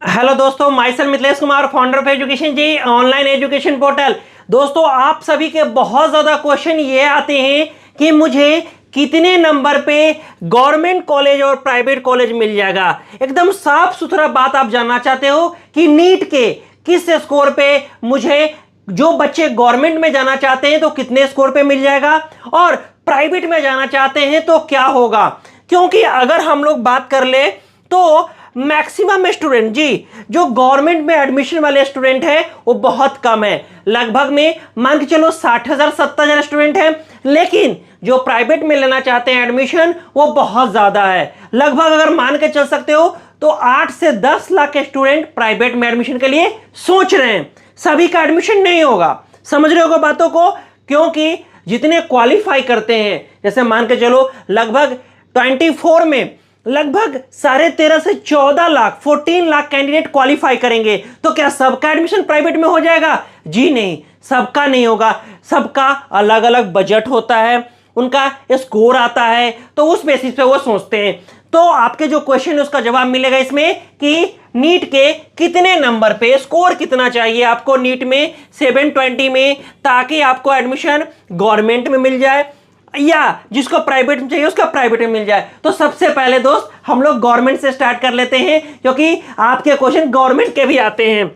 Hello दोस्तों, myself Mithilesh Kumar, founder of education G online education portal. दोस्तों, आप सभी के बहुत ज़्यादा क्वेश्चन ये आते हैं कि मुझे कितने नंबर पे गवर्नमेंट कॉलेज और प्राइवेट कॉलेज मिल जाएगा। एकदम साफ सुथरा बात आप जानना चाहते हो कि नीट के किस स्कोर पे मुझे, जो बच्चे गवर्नमेंट में जाना चाहते हैं तो कितने स्कोर पे मिल जाएगा, और प्राइवेट में जाना चाहते हैं तो क्या होगा। क्योंकि अगर हम लोग बात कर ले तो मैक्सिमम स्टूडेंट जी, जो गवर्नमेंट में एडमिशन वाले स्टूडेंट है वो बहुत कम है। लगभग में मान के चलो 60,000 70,000 स्टूडेंट है, लेकिन जो प्राइवेट में लेना चाहते हैं एडमिशन वो बहुत ज्यादा है। लगभग अगर मान के चल सकते हो तो 8 से 10 लाख के स्टूडेंट प्राइवेट में एडमिशन के लिए सोच रहे हैं। सभी का एडमिशन नहीं होगा, समझ रहे हो बातों को। क्योंकि जितने क्वालिफाई करते हैं, जैसे मान के चलो लगभग 24 में लगभग 13.5 से 14 लाख 14 लाख कैंडिडेट क्वालिफाई करेंगे, तो क्या सबका एडमिशन प्राइवेट में हो जाएगा? जी नहीं, सबका नहीं होगा। सबका अलग अलग बजट होता है, उनका स्कोर आता है, तो उस बेसिस पे वो सोचते हैं। तो आपके जो क्वेश्चन है उसका जवाब मिलेगा इसमें कि नीट के कितने नंबर पे, स्कोर कितना चाहिए आपको नीट में 720 में, ताकि आपको एडमिशन गवर्नमेंट में मिल जाए, या जिसको प्राइवेट में चाहिए उसका प्राइवेट में मिल जाए। तो सबसे पहले दोस्त हम लोग गवर्नमेंट से स्टार्ट कर लेते हैं, क्योंकि आपके क्वेश्चन गवर्नमेंट के भी आते हैं।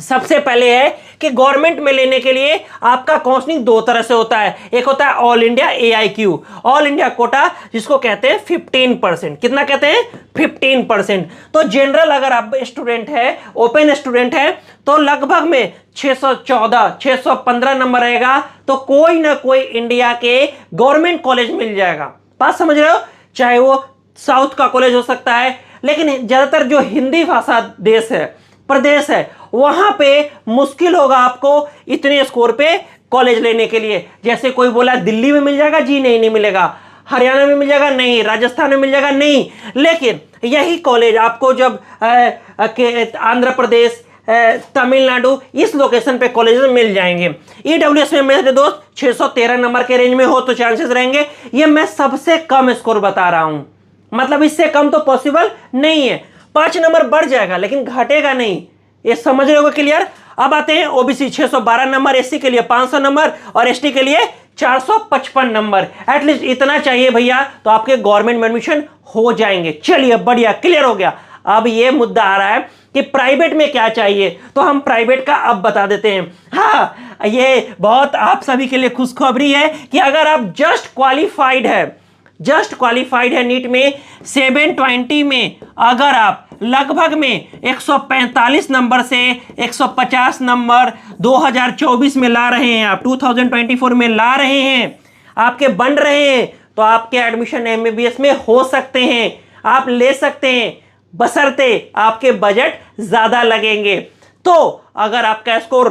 सबसे पहले है कि गवर्नमेंट में लेने के लिए आपका काउंसलिंग दो तरह से होता है। एक होता है all India AIQ, all India quota, जिसको कहते हैं 15%। कितना कहते हैं? 15%। तो जनरल अगर आप स्टूडेंट है, ओपन स्टूडेंट है, तो लगभग में 614 615 नंबर रहेगा, तो कोई ना कोई इंडिया के गवर्नमेंट कॉलेज मिल जाएगा। बात समझ रहे हो? चाहे वो साउथ का कॉलेज हो सकता है, लेकिन ज्यादातर जो हिंदी भाषा देश है, प्रदेश है, वहां पे मुश्किल होगा आपको इतने स्कोर पे कॉलेज लेने के लिए। जैसे कोई बोला दिल्ली में मिल जाएगा, जी नहीं, नहीं मिलेगा। हरियाणा में मिल जाएगा, नहीं। राजस्थान में मिल जाएगा, नहीं। लेकिन यही कॉलेज आपको जब आंध्र प्रदेश, तमिलनाडु, इस लोकेशन पे कॉलेज मिल जाएंगे। EWS में मेरे दोस्त 613 नंबर के रेंज में हो तो चांसेस रहेंगे। ये मैं सबसे कम स्कोर बता रहा हूं, मतलब इससे कम तो पॉसिबल नहीं है। 5 नंबर बढ़ जाएगा लेकिन घटेगा नहीं, ये समझ रहे हो? क्लियर? अब आते हैं OBC 612 नंबर, SC के लिए 500 नंबर और ST के लिए 455 नंबर। एटलीस्ट इतना चाहिए भैया, तो आपके गवर्नमेंट में एडमिशन हो जाएंगे। चलिए, बढ़िया, क्लियर हो गया। अब ये मुद्दा आ रहा है कि प्राइवेट में क्या चाहिए, तो हम प्राइवेट का अब बता देते हैं। हाँ, ये बहुत आप सभी के लिए खुशखबरी है कि अगर आप जस्ट क्वालिफाइड है नीट में 720 में, अगर आप लगभग में 145 नंबर से 150 नंबर 2024 में ला रहे हैं, आप 2024 में ला रहे हैं, आपके बन रहे हैं, तो आपके एडमिशन MBBS में हो सकते हैं, आप ले सकते हैं, बशर्ते आपके बजट ज्यादा लगेंगे। तो अगर आपका स्कोर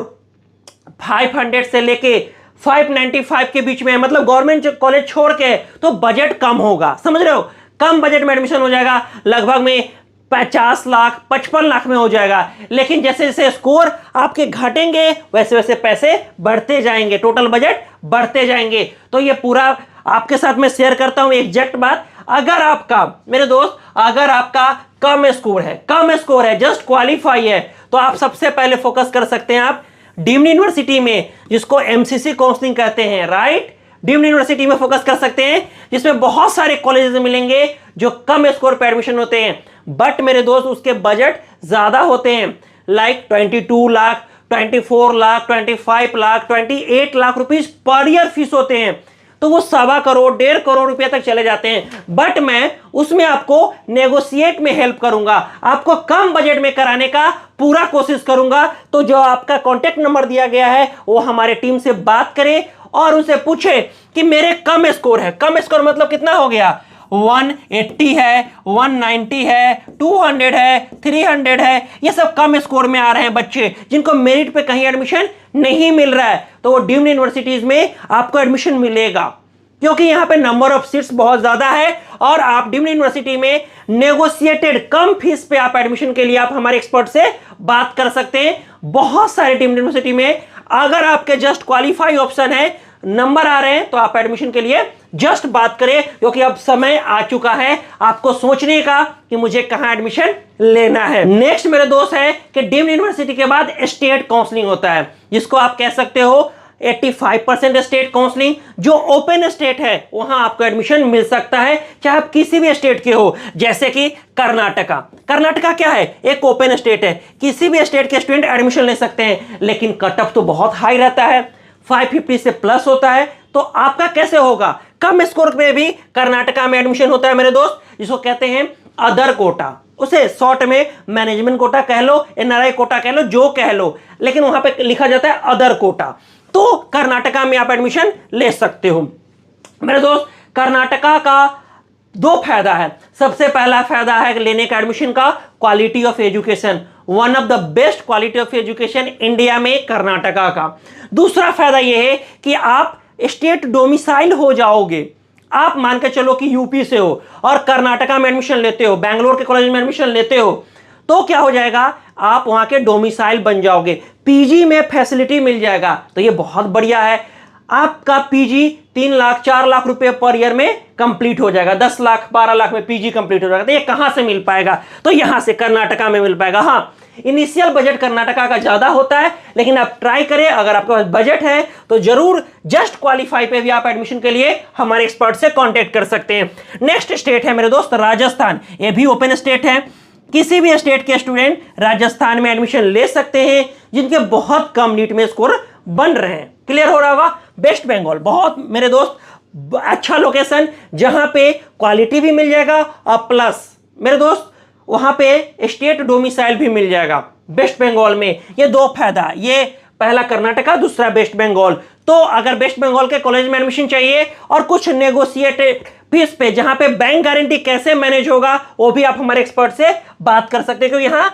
500 से लेके 595 के बीच में है, मतलब गवर्नमेंट कॉलेज छोड़ के, तो बजट कम होगा। समझ रहे हो? कम बजट में एडमिशन हो जाएगा, लगभग में 50 लाख 55 लाख में हो जाएगा। लेकिन जैसे जैसे स्कोर आपके घटेंगे वैसे वैसे पैसे बढ़ते जाएंगे, टोटल बजट बढ़ते जाएंगे। तो ये पूरा आपके साथ मैं शेयर करता हूं एग्जैक्ट बात। अगर आपका, मेरे दोस्त, अगर आपका कम स्कोर है, जस्ट क्वालिफाई है, तो आप सबसे पहले फोकस कर सकते हैं आप डीम्ड यूनिवर्सिटी में, जिसको MCC काउंसलिंग कहते हैं, राइट। डीम्ड यूनिवर्सिटी में फोकस कर सकते हैं, जिसमें बहुत सारे कॉलेजेस मिलेंगे जो कम स्कोर पर एडमिशन होते हैं, बट मेरे दोस्त उसके बजट ज्यादा होते हैं। Like 22 lakh 24 lakh 25 lakh 28 lakh rupees per year fees होते हैं। तो वो 1.25 करोड़ 1.5 करोड़ रुपए तक चले जाते हैं। बट मैं उसमें आपको नेगोशिएट में हेल्प करूंगा, आपको कम बजट में कराने का पूरा कोशिश करूंगा। तो जो आपका कॉन्टेक्ट नंबर दिया गया है, वो हमारे टीम से बात करें और उनसे पूछे कि मेरे कम स्कोर है। कम स्कोर मतलब कितना हो गया? 180 है, 190 है, 200 है, 300 है। ये सब कम स्कोर में आ रहे हैं बच्चे, जिनको मेरिट पे कहीं एडमिशन नहीं मिल रहा है, तो वो डीम्ड यूनिवर्सिटीज में आपको एडमिशन मिलेगा, क्योंकि यहाँ पे नंबर ऑफ सीट्स बहुत ज्यादा है। और आप डीम्ड यूनिवर्सिटी में नेगोशिएटेड कम फीस पे आप एडमिशन के लिए आप हमारे एक्सपर्ट से बात कर सकते हैं। बहुत सारे डीम्ड यूनिवर्सिटी में अगर आपके जस्ट क्वालिफाई ऑप्शन है नंबर आ रहे हैं तो आप एडमिशन के लिए जस्ट बात करें, क्योंकि अब समय आ चुका है आपको सोचने का कि मुझे कहां एडमिशन लेना है। नेक्स्ट मेरे दोस्त है कि डीम्ड यूनिवर्सिटी के बाद स्टेट काउंसलिंग होता है, जिसको आप कह सकते हो 85% स्टेट काउंसलिंग। जो ओपन स्टेट है वहां आपको एडमिशन मिल सकता है, चाहे आप किसी भी स्टेट के हो, जैसे कि कर्नाटका। कर्नाटका क्या है? एक ओपन स्टेट है, किसी भी स्टेट के स्टूडेंट एडमिशन ले सकते हैं, लेकिन कट ऑफ तो बहुत हाई रहता है, 550 से प्लस होता है। तो आपका कैसे होगा? कम स्कोर पे भी कर्नाटका में एडमिशन होता है मेरे दोस्त, जिसको कहते हैं अदर कोटा। उसे शॉर्ट में मैनेजमेंट कोटा कह लो, एनआरआई कोटा कह लो, जो कह लो, लेकिन वहां पे लिखा जाता है अदर कोटा। तो कर्नाटका में आप एडमिशन ले सकते हो मेरे दोस्त। कर्नाटका का दो फायदा है। सबसे पहला फायदा है लेने का एडमिशन का quality of education, one of the best quality of education India में कर्नाटका का। दूसरा फायदा यह है कि आप स्टेट डोमिसाइल हो जाओगे। आप मान के चलो कि यूपी से हो और कर्नाटका में एडमिशन लेते हो, बैंगलोर के कॉलेज में एडमिशन लेते हो, तो क्या हो जाएगा? आप वहां के डोमिसाइल बन जाओगे, पीजी में फैसिलिटी मिल जाएगा। तो ये बहुत बढ़िया है। आपका पीजी 3 लाख 4 लाख रुपए पर ईयर में कंप्लीट हो जाएगा, 10 लाख 12 लाख में पीजी कंप्लीट हो जाएगा। तो ये कहां से मिल पाएगा? तो यहां से कर्नाटका में मिल पाएगा। हाँ, इनिशियल बजट कर्नाटका का ज्यादा होता है, लेकिन आप ट्राई करें, अगर आपके पास बजट है तो जरूर जस्ट क्वालिफाई पे भी आप एडमिशन के लिए हमारे एक्सपर्ट से कांटेक्ट कर सकते हैं। नेक्स्ट स्टेट है मेरे दोस्त राजस्थान। ये भी ओपन स्टेट है, किसी भी स्टेट के स्टूडेंट राजस्थान में एडमिशन ले सकते हैं जिनके बहुत कम नीट में स्कोर बन रहे हैं। क्लियर हो रहा होगा? वेस्ट बंगाल बहुत मेरे दोस्त अच्छा लोकेशन, जहां पे क्वालिटी भी मिल जाएगा और प्लस मेरे दोस्त वहां पे स्टेट डोमिसाइल भी मिल जाएगा वेस्ट बंगाल में। ये दो फायदा, ये पहला कर्नाटका, दूसरा वेस्ट बंगाल। तो अगर वेस्ट बंगाल के कॉलेज में एडमिशन चाहिए और कुछ नेगोशिएटेड फीस पे, जहां पे बैंक गारंटी कैसे मैनेज होगा, वो भी आप हमारे एक्सपर्ट से बात कर सकते हैं, क्योंकि यहां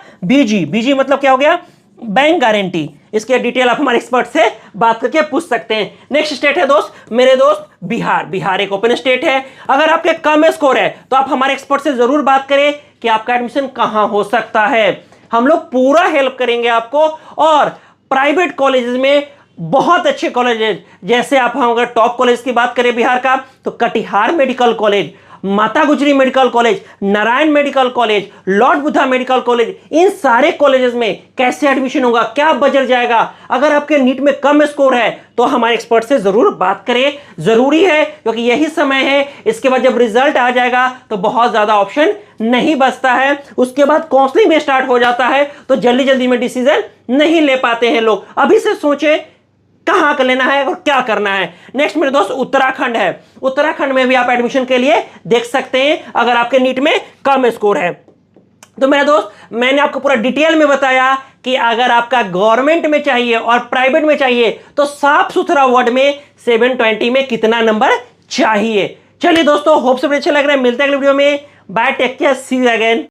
बीजी मतलब क्या हो गया? Bank guarantee. इसके डिटेल आप हमारे एक्सपर्ट से बात करके पूछ सकते हैं। नेक्स्ट स्टेट है दोस्त मेरे दोस्त बिहार। बिहार एक ओपन स्टेट है। अगर आपके कम स्कोर है तो आप हमारे एक्सपर्ट से जरूर बात करें कि आपका एडमिशन कहां हो सकता है। हम लोग पूरा हेल्प करेंगे आपको। और प्राइवेट कॉलेजेस में बहुत अच्छे कॉलेजेस, जैसे आप हम अगर टॉप कॉलेज की बात करें बिहार का, तो Katihar medical college, Mata Gujri medical college, Narayan medical college, Lord Buddha medical college, इन सारे कॉलेजेस में कैसे एडमिशन होगा, क्या बजट जाएगा? अगर आपके नीट में कम स्कोर है तो हमारे एक्सपर्ट से जरूर बात करें, जरूरी है, क्योंकि यही समय है। इसके बाद जब रिजल्ट आ जाएगा तो बहुत ज्यादा ऑप्शन नहीं बचता है। उसके बाद काउंसलिंग में स्टार्ट हो जाता है, तो जल्दी जल्दी में डिसीजन नहीं ले पाते हैं लोग। अभी से सोचे कहां का लेना है और क्या करना है। नेक्स्ट मेरे दोस्त उत्तराखंड है। उत्तराखंड में भी आप एडमिशन के लिए देख सकते हैं अगर आपके नीट में कम स्कोर है। तो मेरे दोस्त मैंने आपको पूरा डिटेल में बताया कि अगर आपका गवर्नमेंट में चाहिए और प्राइवेट में चाहिए तो साफ सुथरा वर्ड में 720 में कितना नंबर चाहिए। चलिए दोस्तों, होप से अच्छा लग रहा है। मिलते हैं अगले वीडियो में। Bye, take care, see you again.